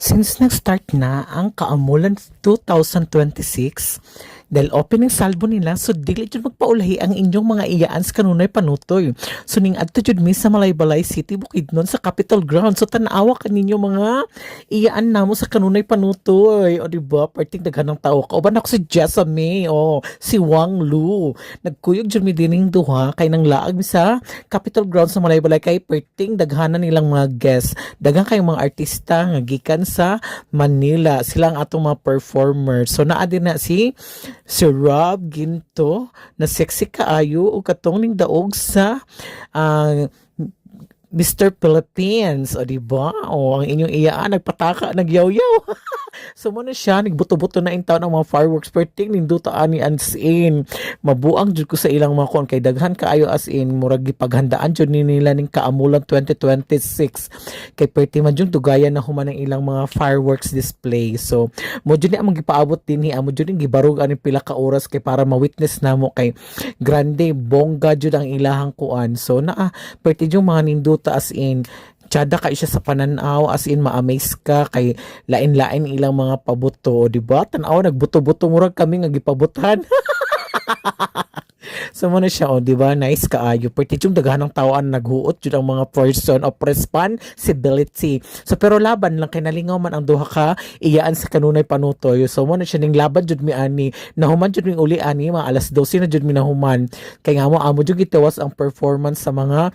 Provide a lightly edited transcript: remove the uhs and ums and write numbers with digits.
Since nag-start na ang Kaamulan 2026, dahil opening salvo nila, so dili jud magpaulahi ang inyong mga iyaan sa kanunay panutoy. So ning adto jud mi sa Malaybalay City, Bukidnon sa Capitol Ground. So tanawa kaninyo mga iyaan namo sa kanunay panutoy. O di ba? Parting daghan ng tao. Kauban ako si Jessamine, si Wang Lu. Nagkuyog jud mi dining duha kay nang laag mi sa Capitol Ground sa Malaybalay kay parting daghanan nilang mga guests. Daghang kayong mga artista nga gikan sa Manila. Sila ang atong mga performers. So naa din na si Rob Ginto na sexy kaayo o katong ning daog sa ah, Mr. Philippines, o di ba? O ang inyong iyaan nagpataka, nagyaw-yaw. So mo na siya nagbuto-buto na in taon ang mga fireworks perting ninduta ani as in. Mabuang jud ko sa ilang mga kon kay daghan kaayo as in murag gipaghandaan jud ni nila ning Kaamulan 2026. Kay perting man jud dugayan na human ang ilang mga fireworks display. So mo jud ni among gipaabot dinhi, amo jud ning gibarug ani pila ka oras kay para ma-witness namo kay grande bongga jud ang ilahang kuan. So naa perting yung mga ninduta as in tsada ka siya sa pananaw as in ma-amaze ka kay lain-lain ilang mga pabuto, di ba? Tanaw nagbuto-buto murag kami nga gipabutan. So mo na siya, di ba? Nice kaayo. Pwede yung daghanang tawaan naghuot jud ang mga person of responsibility. So pero laban lang kay nalingaw man ang duha ka iyaan sa kanunay panutoy. So mo na siya ning laban jud mi ani. Nahuman jud mi uli ani mga alas 12 na jud mi nahuman. Kay nga mo amo jud gitawas ang performance sa mga